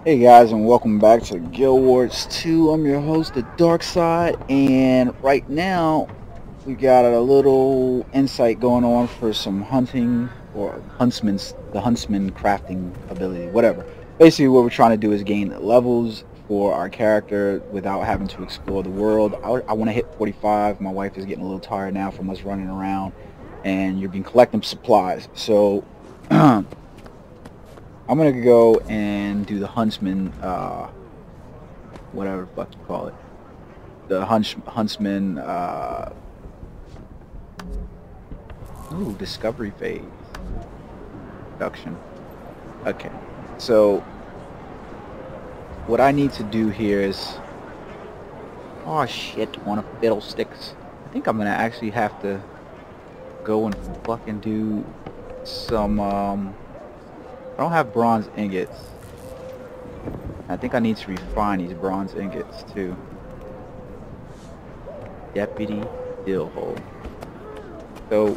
Hey guys, and welcome back to Guild Wars 2. I'm your host, the Dark Side, and right now we got a little insight going on for some hunting or the Huntsman crafting ability, whatever. Basically, what we're trying to do is gain levels for our character without having to explore the world. I want to hit 45. My wife is getting a little tired now from us running around, and you've been collecting supplies. So I'm gonna go and do the Huntsman, whatever the fuck you call it. The Huntsman, ooh, discovery phase. Production. Okay. So, what I need to do here is, oh shit, one of fiddlesticks. I think I'm gonna actually have to go and fucking do some, I don't have bronze ingots. I think I need to refine these bronze ingots too. Deputy Dill Hole. So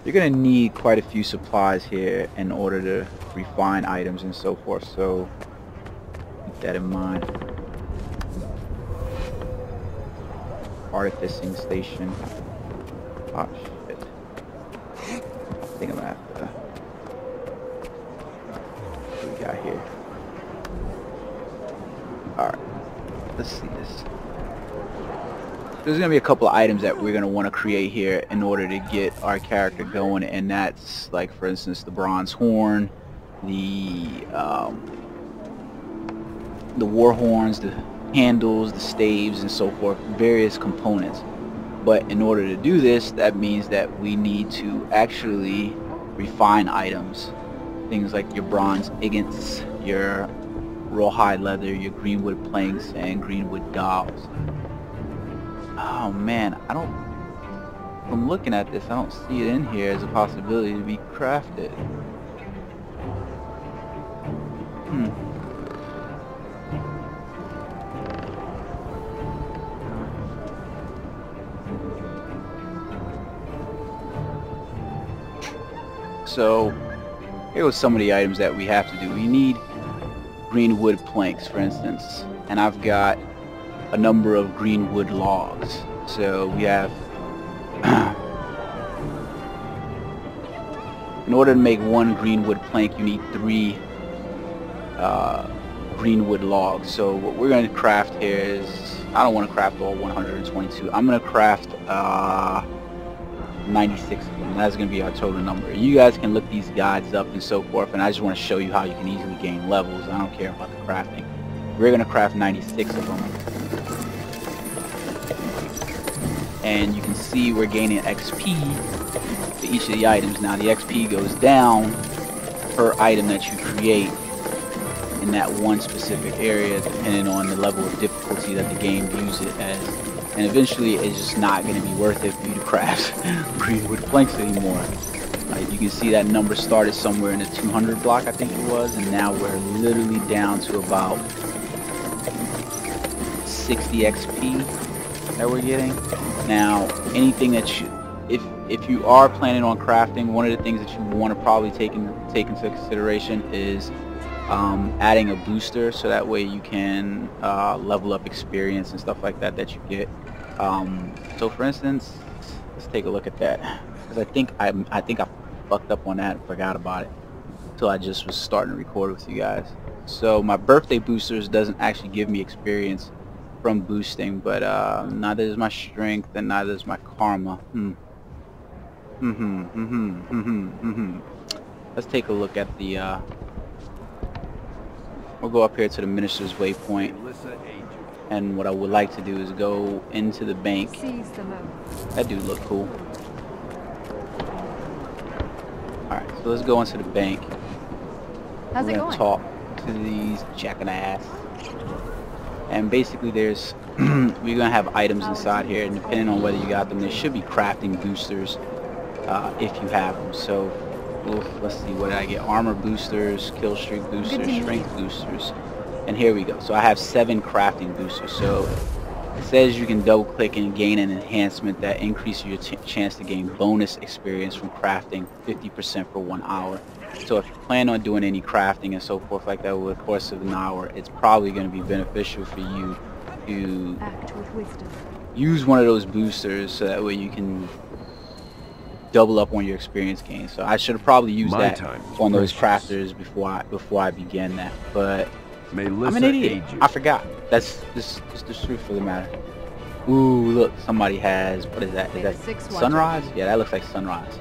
you're gonna need quite a few supplies here in order to refine items and so forth. So keep that in mind. Artificing station. Oh shit. I think I'm gonna have to. What do we got here? Alright. Let's see this. There's going to be a couple of items that we're going to want to create here in order to get our character going, and that's like, for instance, the bronze horn, the war horns, the handles, the staves, and so forth, various components. But in order to do this, that means that we need to actually refine items, things like your bronze ingots, your rawhide leather, your greenwood planks, and greenwood dowels. Oh man, from looking at this, I don't see it in here as a possibility to be crafted. So, here was some of the items that we have to do. We need greenwood planks, for instance, and I've got a number of greenwood logs. So we have, in order to make one greenwood plank, you need 3 greenwood logs. So what we're going to craft here is, I don't want to craft all 122. I'm going to craft 96 of them. That's going to be our total number. You guys can look these guides up and so forth, and I just want to show you how you can easily gain levels. I don't care about the crafting. We're going to craft 96 of them. And you can see we're gaining XP for each of the items. Now the XP goes down per item that you create in that one specific area, depending on the level of difficulty that the game views it as. And eventually it's just not going to be worth it for you to craft greenwood planks anymore. You can see that number started somewhere in the 200 block, I think it was, and now we're literally down to about 60 XP that we're getting. Now, anything that you, if you are planning on crafting, one of the things that you want to probably take into consideration is adding a booster, so that way you can level up experience and stuff like that that you get. So for instance, let's take a look at that, because I think I fucked up on that and forgot about it until I just was starting to record with you guys. So my birthday boosters doesn't actually give me experience from boosting, but neither is my strength and neither is my karma. Let's take a look at the we'll go up here to the Minister's Waypoint, and what I would like to do is go into the bank. That dude look cool. Alright, so let's go into the bank. How's it going? Talk to these jackass. And basically there's we're gonna have items inside here, and depending on whether you got them, there should be crafting boosters if you have them. So let's see, what did I get? Armor boosters, kill streak boosters, strength boosters, and here we go. So I have 7 crafting boosters. So it says you can double click and gain an enhancement that increases your chance to gain bonus experience from crafting 50% for 1 hour. So if you plan on doing any crafting and so forth like that over the course of an hour, it's probably going to be beneficial for you to Act with wisdom. use one of those boosters so that way you can double up on your experience gain. So I should have probably used that on those crafters before I began that. But I'm an idiot. I forgot. That's just the truth of the matter. Ooh, look, somebody has, what is that? Is that Sunrise? Yeah, that looks like Sunrise.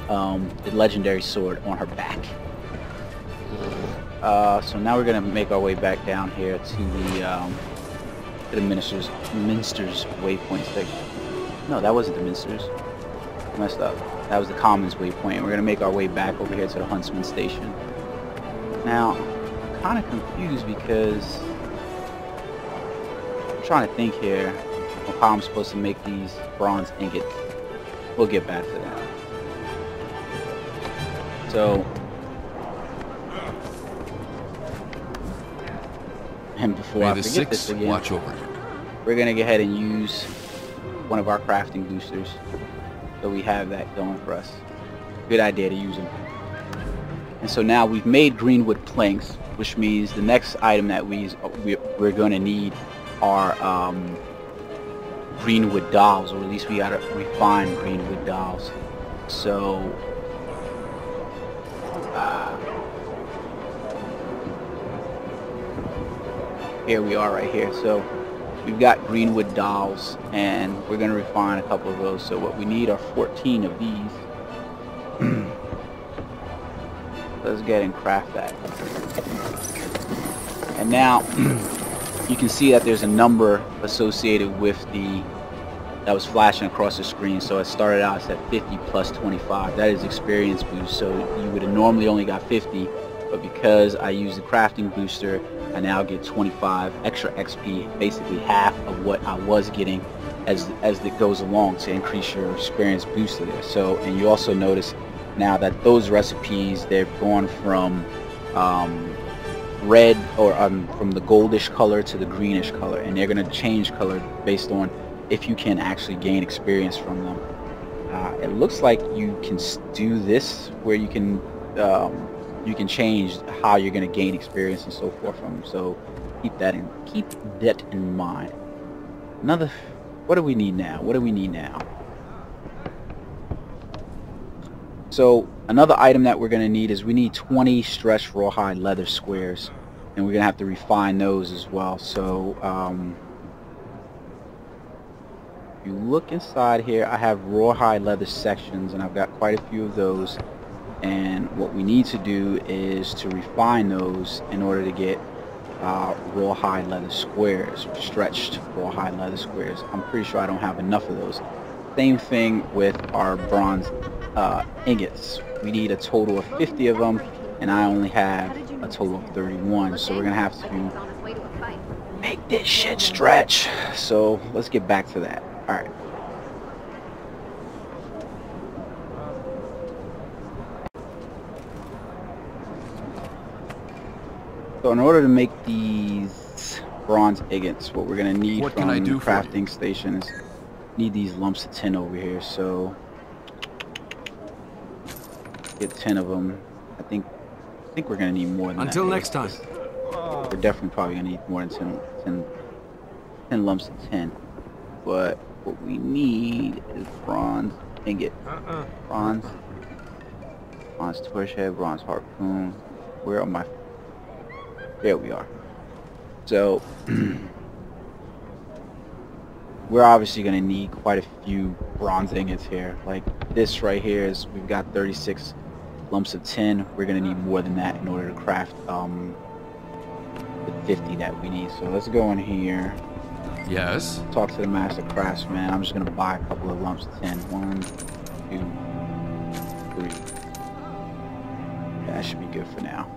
The legendary sword on her back. So now we're gonna make our way back down here to the Minster's waypoint section. No, that wasn't the Minster's. I messed up. That was the Commons waypoint. We're gonna make our way back over here to the Huntsman station. Now, I'm kind of confused because I'm trying to think here of how I'm supposed to make these bronze ingots. We'll get back to that. So, and before I forget this again, watch over you. We're gonna go ahead and use one of our crafting boosters, so we have that going for us. Good idea to use them. And so now we've made greenwood planks, which means the next item that we're going to need are greenwood dowels, or at least we gotta refine greenwood dowels. So here we are right here. So we've got greenwood dowels and we're going to refine a couple of those. So what we need are 14 of these. Let's get and craft that. And now you can see that there's a number associated with that was flashing across the screen. So it started out at 50 plus 25. That is experience boost. So you would have normally only got 50, but because I used the crafting booster, I now get 25 extra XP, basically half of what I was getting as it goes along to increase your experience booster there. So, and you also notice now that those recipes, they've gone from red or from the goldish color to the greenish color, and they're going to change color based on if you can actually gain experience from them. It looks like you can do this where you can change how you're going to gain experience and so forth from them. So keep that in mind. What do we need now? So another item that we're going to need is we need 20 stretched rawhide leather squares, and we're going to have to refine those as well. So if you look inside here, I have rawhide leather sections, and I've got quite a few of those. And what we need to do is to refine those in order to get rawhide leather squares, stretched rawhide leather squares. I'm pretty sure I don't have enough of those. Same thing with our bronze ingots. We need a total of 50 of them, and I only have a total of 31. So we're gonna have to make this shit stretch. So let's get back to that. All right. So in order to make these bronze ingots, what we're going to need from the crafting station is need these lumps of tin over here. So get 10 of them. I think we're going to need more than that. Until next time. We're definitely probably going to need more than 10 lumps of tin. But what we need is bronze ingot. Bronze torch head, bronze harpoon. Where are my... There we are. So we're obviously going to need quite a few bronze ingots here. Like this right here is, we've got 36 lumps of tin. We're going to need more than that in order to craft the 50 that we need. So let's go in here. Yes. Talk to the master craftsman. I'm just going to buy a couple of lumps of tin. 1, 2, 3. Yeah, that should be good for now.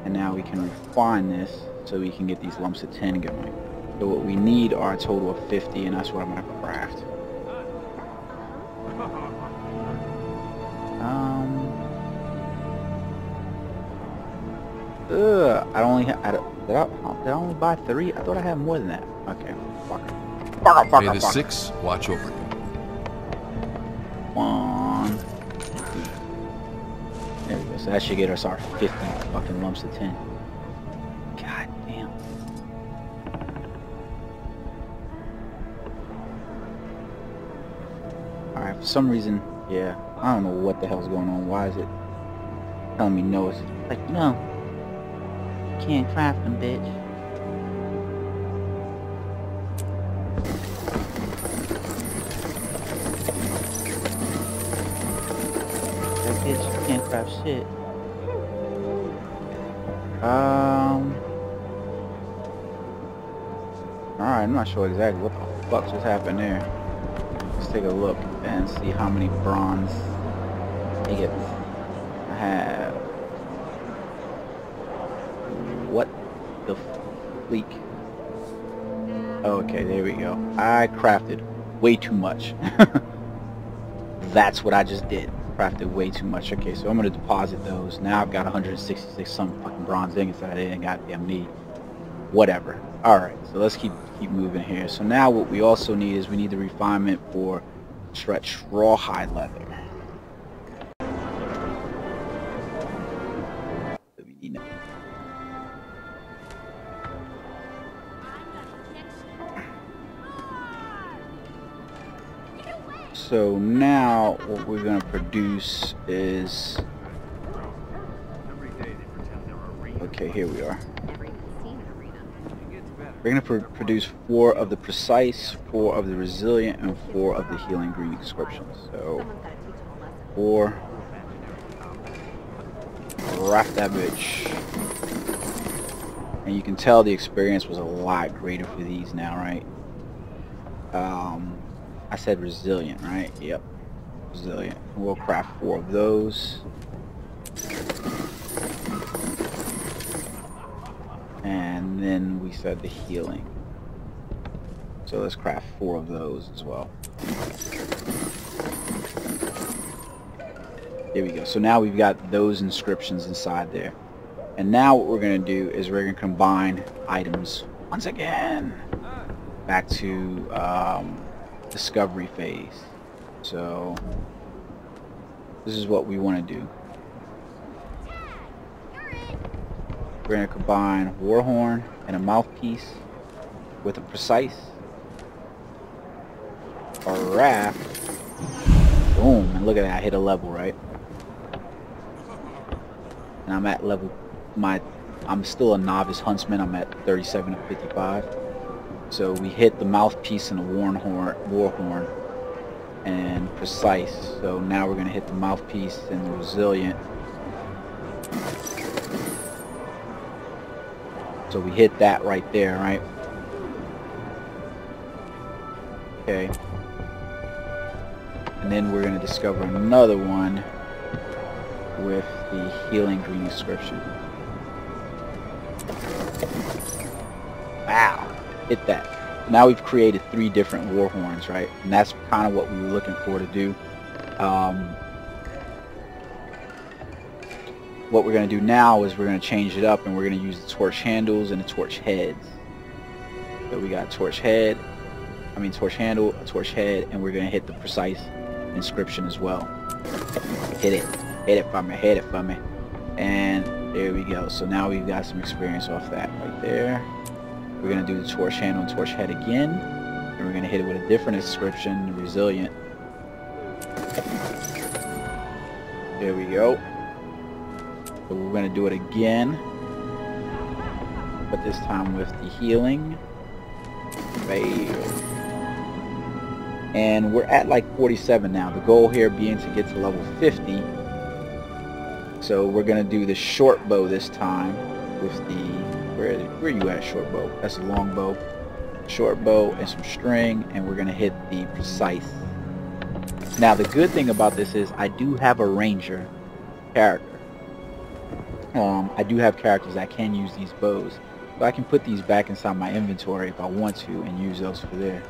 And now we can refine this so we can get these lumps of tin going. So what we need are a total of 50, and that's what I'm going to craft. Did I only buy 3? I thought I had more than that. Okay. May the 6 watch over you. 1, 2, So that should get us our 50 fucking lumps of tin. God damn. Alright, for some reason, yeah, I don't know what the hell's going on. Why is it telling me no? It's like, no, you can't craft them, bitch. That bitch can't craft shit. Alright, I'm not sure exactly what the fuck just happened there. Let's take a look and see how many bronze ingots I have. What the fleek? Okay, there we go. I crafted way too much. That's what I just did. Crafted way too much. Okay, so I'm gonna deposit those. Now I've got 166 some fucking bronze ingots that I didn't goddamn need. Whatever. Alright, so let's keep moving here. So now what we also need is we need the refinement for stretch rawhide leather. So now what we're going to produce is, okay, here we are. We're going to produce 4 of the precise, 4 of the resilient, and 4 of the healing green inscriptions. So 4, wrap that bitch. And you can tell the experience was a lot greater for these now, right? I said resilient, right? Yep, resilient. We'll craft 4 of those. And then we said the healing. So let's craft 4 of those as well. There we go. So now we've got those inscriptions inside there. And now what we're going to do is we're going to combine items once again back to discovery phase. So this is what we want to do. We're going to combine warhorn and a mouthpiece with a precise, a raft. Boom, and look at that, I hit a level, right? And I'm at level, I'm still a novice huntsman. I'm at 37 of 55. So we hit the mouthpiece and the warhorn and precise. So now we're going to hit the mouthpiece and the resilient. So we hit that right there, right? Okay. And then we're going to discover another one with the healing green inscription. Wow. Hit that. Now we've created 3 different warhorns, right? And that's kind of what we were looking for to do. What we're going to do now is we're going to change it up and we're going to use the torch handles and the torch heads. So we got torch handle, a torch head, and we're going to hit the precise inscription as well. Hit it for me, hit it for me. And there we go. So now we've got some experience off that right there. We're going to do the torch handle and torch head again, and we're going to hit it with a different inscription, resilient. There we go. So we're going to do it again, but this time with the healing. Fail. And we're at like 47 now. The goal here being to get to level 50. So we're going to do the short bow this time with the, where you at, short bow? That's a long bow. Short bow and some string, and we're going to hit the precise. Now the good thing about this is I do have a ranger character. I do have characters that can use these bows. So I can put these back inside my inventory if I want to and use those for there.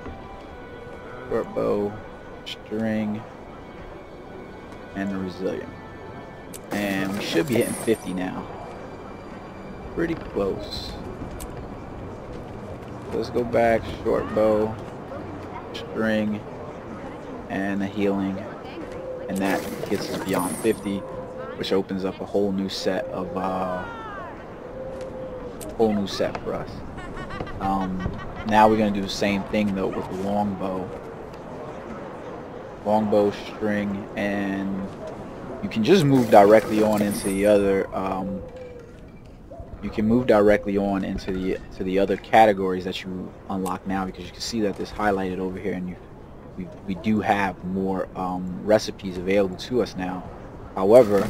Short bow, string, and the resilient. And we should be hitting 50 now. Pretty close. Let's go back, short bow, string, and the healing. And that gets us beyond 50. which opens up a whole new set of for us. Now we're gonna do the same thing though with the longbow string, and you can just move directly on into the other to the other categories that you unlock now, because you can see that this highlighted over here, and we do have more recipes available to us now. However,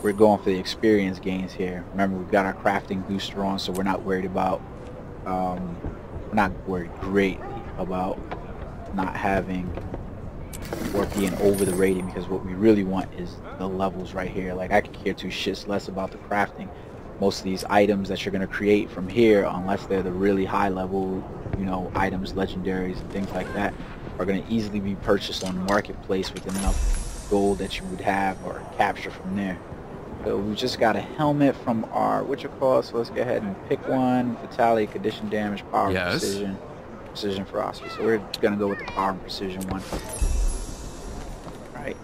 we're going for the experience gains here. Remember, we've got our crafting booster on, so we're not worried about greatly about not having or being over the rating, because what we really want is the levels right here. Like, I could care two shits less about the crafting. Most of these items that you're going to create from here, unless they're the really high level, you know, items, legendaries and things like that, are going to easily be purchased on the marketplace with enough gold that you would have or capture from there. So we just got a helmet from our so let's go ahead and pick one. Vitality, condition damage, power, precision, ferocity. So we're going to go with the power and precision one. Right.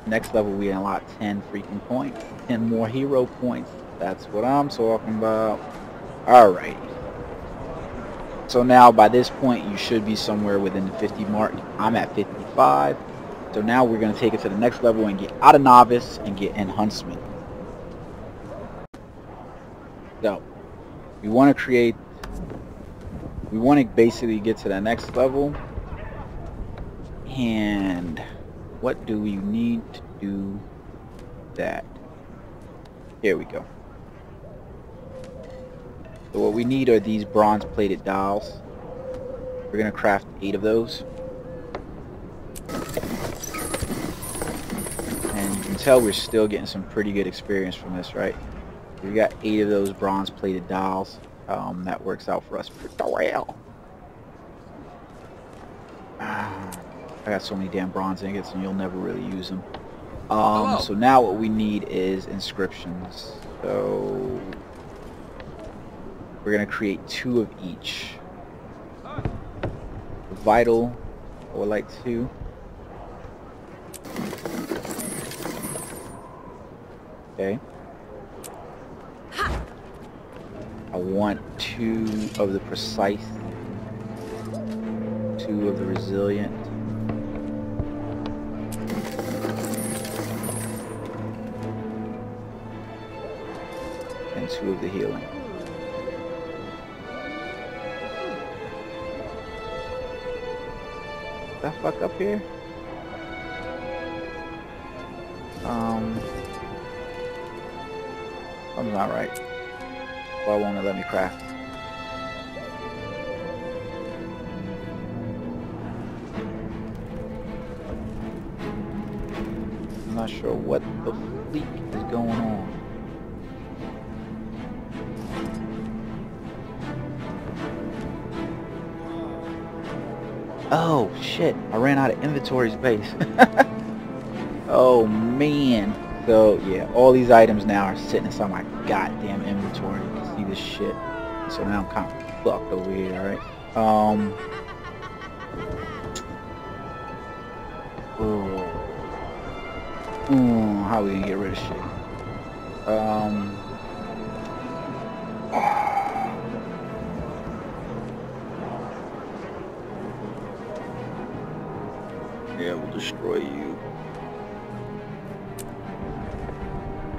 Next level we unlock 10 freaking points. 10 more hero points. That's what I'm talking about. Alright. So now by this point you should be somewhere within the 50 mark. I'm at 55. So now we're going to take it to the next level and get out of novice and get in Huntsman. So we want to basically get to the next level. And what do we need to do that? Here we go. So what we need are these bronze plated dials. We're going to craft 8 of those. And you can tell we're still getting some pretty good experience from this, right? We got 8 of those bronze plated dials. That works out for us pretty well. I got so many damn bronze ingots and you'll never really use them. So now what we need is inscriptions. So we're going to create 2 of each. Vital, I would like 2. Okay. I want 2 of the precise, 2 of the resilient, and 2 of the healing. Did I fuck up here? Something's not right. Why won't it let me craft? I'm not sure what the freak is going on. Oh shit, I ran out of inventory space. Oh man. So yeah, all these items now are sitting inside my goddamn inventory. You can see this shit. So now I'm kind of fucked over here, alright? How we gonna get rid of shit? Yeah, we'll destroy you.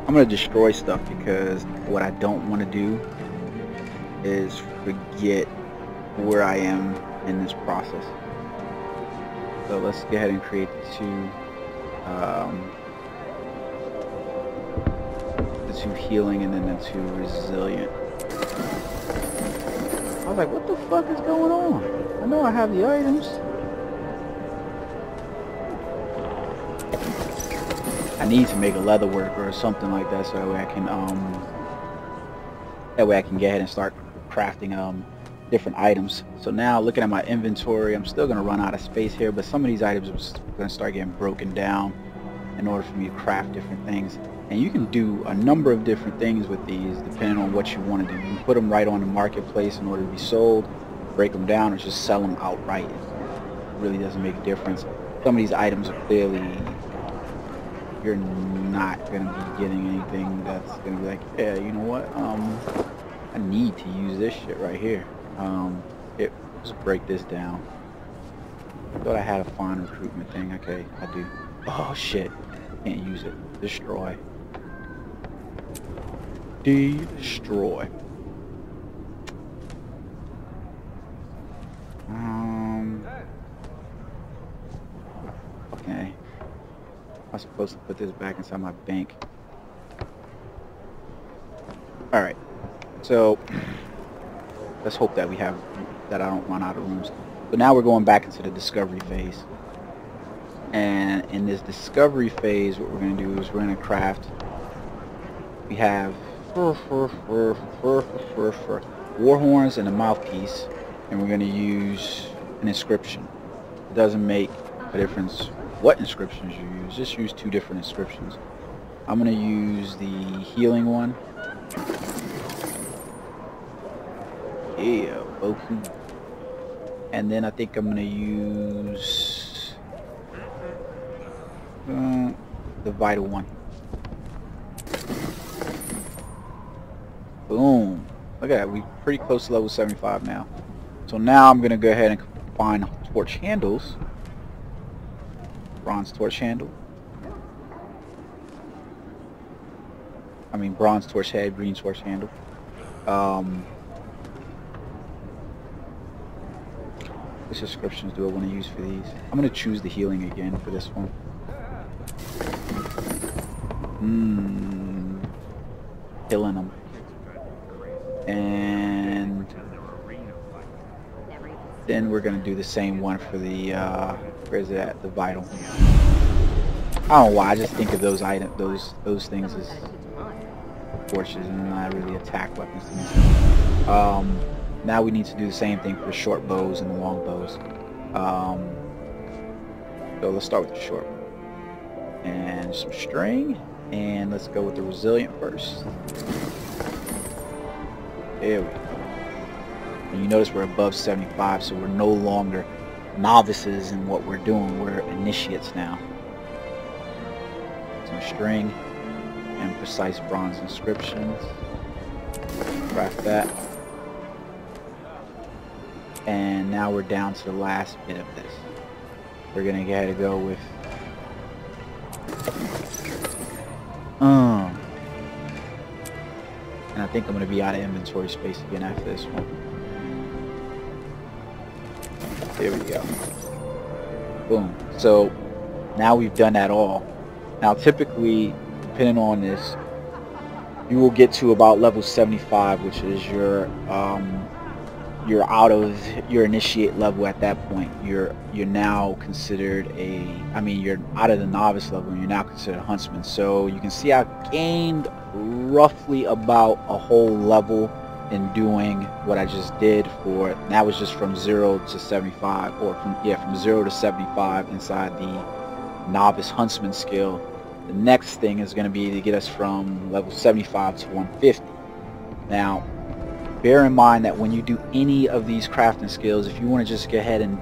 I'm gonna destroy stuff because what I don't want to do is forget where I am in this process. So let's go ahead and create the 2 healing and then the 2 resilient. I was like, what the fuck is going on? I know I have the items. I need to make a leather worker or something like that, so that way I can get ahead and start crafting different items. So now looking at my inventory, I'm still gonna run out of space here, but some of these items are gonna start getting broken down in order for me to craft different things. And you can do a number of different things with these depending on what you want to do. You can put them right on the marketplace in order to be sold, break them down, or just sell them outright. It really doesn't make a difference. Some of these items are clearly you're not gonna be getting anything that's gonna be like, yeah, you know what? I need to use this shit right here. Let's break this down. I thought I had a fine recruitment thing. Okay, I do. Oh shit, can't use it. Destroy. Destroy. Okay. I'm supposed to put this back inside my bank. Alright. So let's hope that I don't run out of rooms. But now we're going back into the discovery phase. And in this discovery phase, what we're going to do is we're going to craft. We have war horns and a mouthpiece, and we're going to use an inscription. It doesn't make a difference what inscriptions you use. Just use 2 different inscriptions. I'm going to use the healing one. Yeah, Boku. And then I think I'm going to use the vital one. Boom. Look at that. We're pretty close to level 75 now. So now I'm going to go ahead and combine torch handles. Bronze torch handle. I mean bronze torch head, green torch handle. Which descriptions do I want to use for these? I'm going to choose the healing again for this one. Killing them. And then we're going to do the same one for the, where is it at? The vital. I don't know why, I just think of those items, those things as torches and not really attack weapons to me. Now we need to do the same thing for the short bows and the long bows. So let's start with the short bow. And some string. And let's go with the resilient first. There we go. And you notice we're above 75, so we're no longer novices in what we're doing. We're initiates now. Some string and precise bronze inscriptions. Craft that. And now we're down to the last bit of this. We're gonna go with and I think I'm gonna be out of inventory space again after this one. There we go. Boom. So now we've done that all. Now typically, depending on this, you will get to about level 75, which is your you're out of your initiate level at that point. You're now considered you're out of the novice level and you're now considered a huntsman. So you can see I've gained roughly about a whole level in doing what I just did for it. That was just from 0 to 75, or from 0 to 75 inside the novice huntsman skill. The next thing is going to be to get us from level 75 to 150. Now bear in mind that when you do any of these crafting skills, if you want to just go ahead and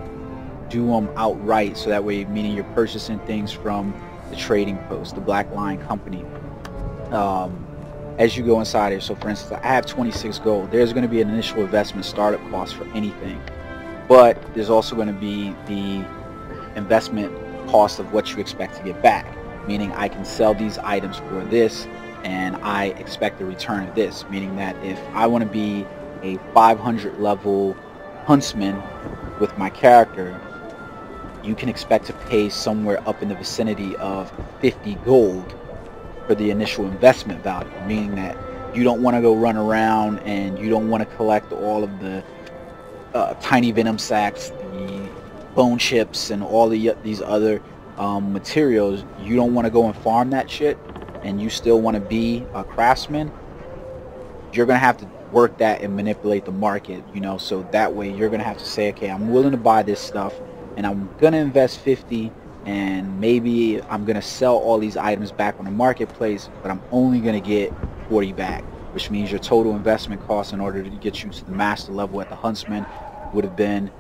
do them outright, so that way, meaning you're purchasing things from the trading post, the Black Lion Company, as you go inside here. So for instance, I have 26 gold. There's going to be an initial investment startup cost for anything, but there's also going to be the investment cost of what you expect to get back, meaning I can sell these items for this and I expect a return of this, meaning that if I want to be a 500 level huntsman with my character, you can expect to pay somewhere up in the vicinity of 50 gold for the initial investment value, meaning that you don't want to go run around and you don't want to collect all of the tiny venom sacks, the bone chips, and all these other materials. You don't want to go and farm that shit, and you still want to be a craftsman. You're going to have to work that and manipulate the market, so that way you're going to have to say, okay, I'm willing to buy this stuff and I'm going to invest 50, and maybe I'm going to sell all these items back on the marketplace, but I'm only going to get 40 back, which means your total investment cost in order to get you to the master level at the Huntsman would have been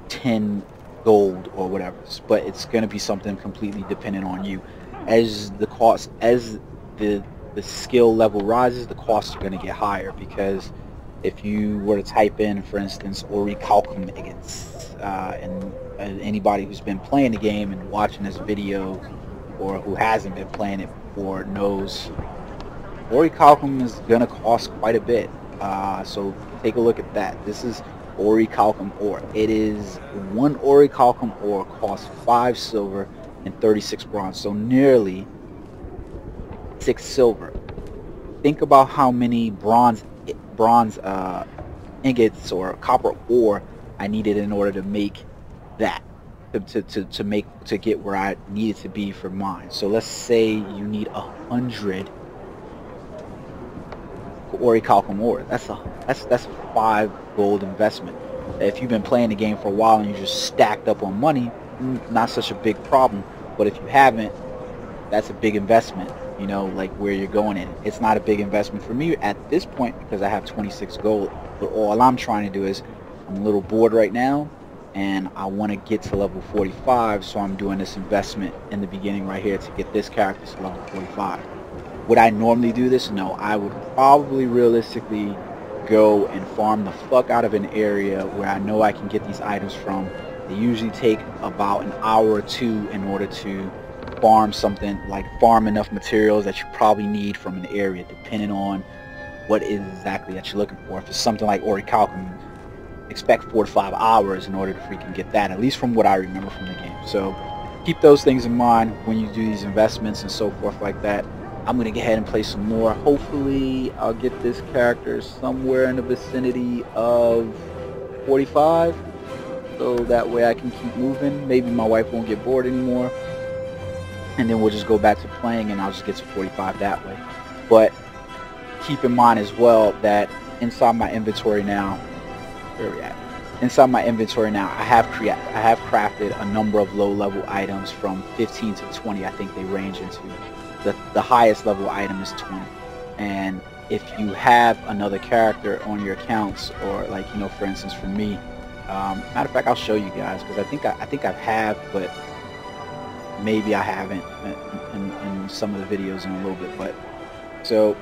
10 gold or whatever, but it's going to be something completely dependent on you. as the cost, as the skill level rises, the costs are going to get higher, because if you were to type in, for instance, orichalcum agates, and anybody who's been playing the game and watching this video, or who hasn't been playing it before, knows orichalcum is going to cost quite a bit. So take a look at that. This is orichalcum ore. It is one orichalcum ore costs 5 silver and 36 bronze, so nearly 6 silver. Think about how many bronze ingots or copper ore I needed in order to make that, to get where I needed to be for mine. So let's say you need 100 orichalcum ore. That's 5 gold investment. If you've been playing the game for a while and you're just stacked up on money, not such a big problem. But if you haven't, that's a big investment, you know, like where you're going in. It's not a big investment for me at this point because I have 26 gold. But all I'm trying to do is, I'm a little bored right now and I want to get to level 45, so I'm doing this investment in the beginning right here to get this character to level 45. Would I normally do this? No, I would probably realistically go and farm the fuck out of an area where I know I can get these items from. They usually take about an hour or two in order to farm something, like farm enough materials that you probably need from an area, depending on what is exactly that you're looking for. If it's something like orichalcum, expect 4 to 5 hours in order to freaking get that, at least from what I remember from the game. So keep those things in mind when you do these investments and so forth like that. I'm going to go ahead and play some more. Hopefully I'll get this character somewhere in the vicinity of 45, so that way I can keep moving. Maybe my wife won't get bored anymore, and then we'll just go back to playing and I'll just get to 45 that way. But keep in mind as well that inside my inventory now, where are we at? Inside my inventory now, I have crafted a number of low-level items from 15 to 20. I think they range into the highest level item is 20. And if you have another character on your accounts, or like, you know, for instance for me, matter of fact, I'll show you guys, because I think I have, but maybe I haven't in some of the videos in a little bit. But so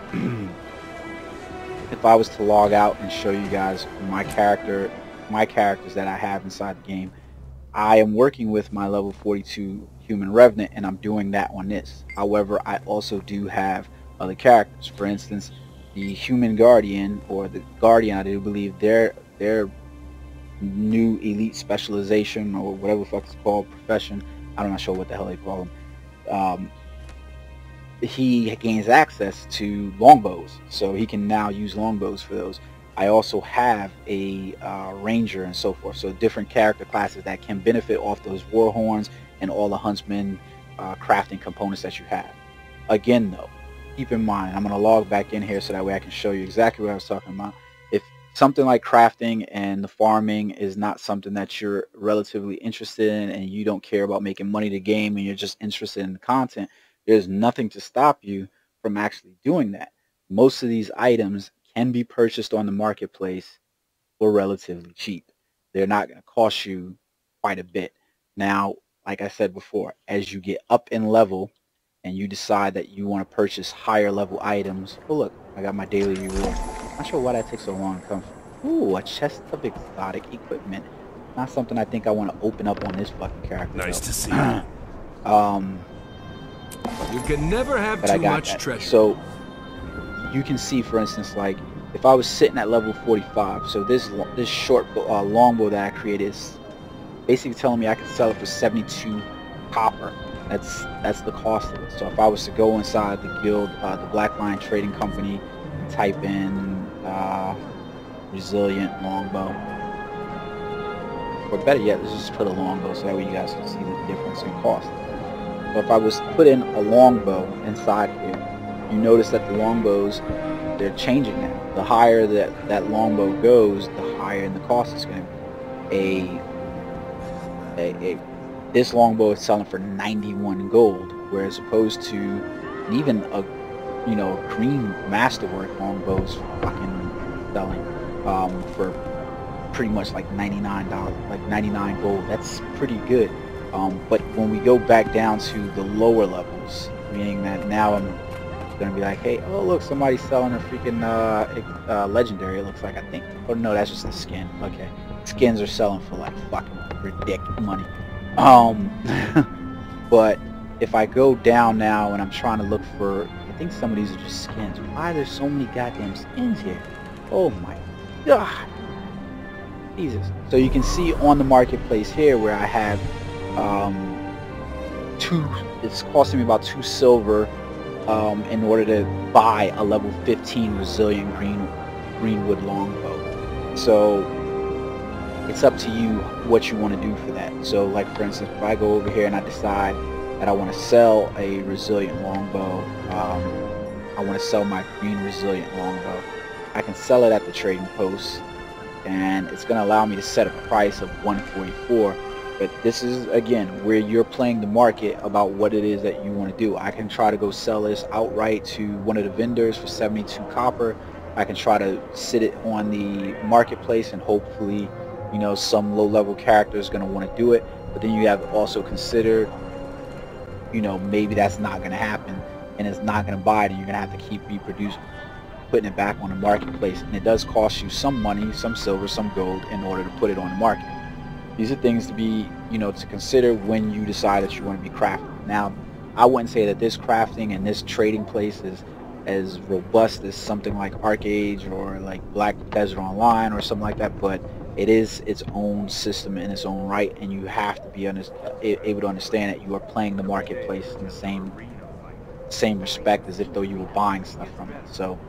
if I was to log out and show you guys my characters that I have inside the game, I am working with my level 42 human Revenant, and I'm doing that on this. However, I also do have other characters. For instance, the human guardian, or the guardian, I do believe their new elite specialization, or whatever the fuck it's called, profession, I'm not sure what the hell they call them, he gains access to longbows, so he can now use longbows for those. I also have a ranger and so forth, so different character classes that can benefit off those war horns and all the Huntsman crafting components that you have. Again though, keep in mind, I'm going to log back in here so that way I can show you exactly what I was talking about. If something like crafting and the farming is not something that you're relatively interested in, and you don't care about making money to game, and you're just interested in the content, there's nothing to stop you from actually doing that. Most of these items can be purchased on the marketplace for relatively cheap. They're not going to cost you quite a bit. Now, like I said before, as you get up in level and you decide that you want to purchase higher level items, oh look, I got my daily reward. Not sure why that takes so long to come from. Ooh, a chest of exotic equipment. Not something I think I want to open up on this fucking character. Nice though. to see you. You can never have too much treasure. So you can see, for instance, like if I was sitting at level 45, so this short longbow that I created is basically telling me I could sell it for 72 copper. That's the cost of it. So if I was to go inside the guild, the Black Lion Trading Company, and type in resilient longbow, or better yet, let's just put a longbow so that way you guys can see the difference in cost. So if I was to put in a longbow inside here, you notice that the longbows, they're changing now. The higher that longbow goes, the higher in the cost is going to be. This longbow is selling for 91 gold, whereas opposed to even a green masterwork longbow is fucking selling for pretty much like $99, like 99 gold. That's pretty good. But when we go back down to the lower levels, meaning that now I'm going to be like, hey, oh look, somebody's selling a freaking legendary, it looks like, I think. Oh no, that's just a skin. Okay. Skins are selling for like fucking ridiculous money. But if I go down now and I'm trying to look for, I think some of these are just skins. Why are there so many goddamn skins here? Oh my god. Jesus. So you can see on the marketplace here where I have it's costing me about 2 silver in order to buy a level 15 resilient greenwood longbow. So it's up to you what you want to do for that. So like for instance, if I go over here and I decide that I want to sell a resilient longbow, I want to sell my green resilient longbow, I can sell it at the trading post, and it's going to allow me to set a price of 144. But this is again where you're playing the market about what it is that you want to do. I can try to go sell this outright to one of the vendors for 72 copper. I can try to sit it on the marketplace and hopefully, you know, some low-level character is going to want to do it. But then you have to also consider, you know, maybe that's not going to happen and it's not going to buy it, and you're going to have to keep reproducing, putting it back on the marketplace, and it does cost you some money, some silver, some gold in order to put it on the market. These are things to be, you know, to consider when you decide that you want to be crafting. Now, I wouldn't say that this crafting and this trading place is as robust as something like Arcade or like Black Desert Online or something like that, but it is its own system in its own right, and you have to be able to understand that you are playing the marketplace in the same respect as if though you were buying stuff from it. So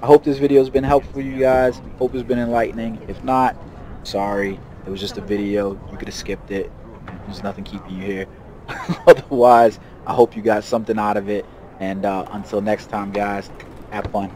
I hope this video has been helpful for you guys. Hope it's been enlightening. If not, sorry. It was just a video. You could have skipped it. There's nothing keeping you here. Otherwise, I hope you got something out of it. And until next time, guys, have fun.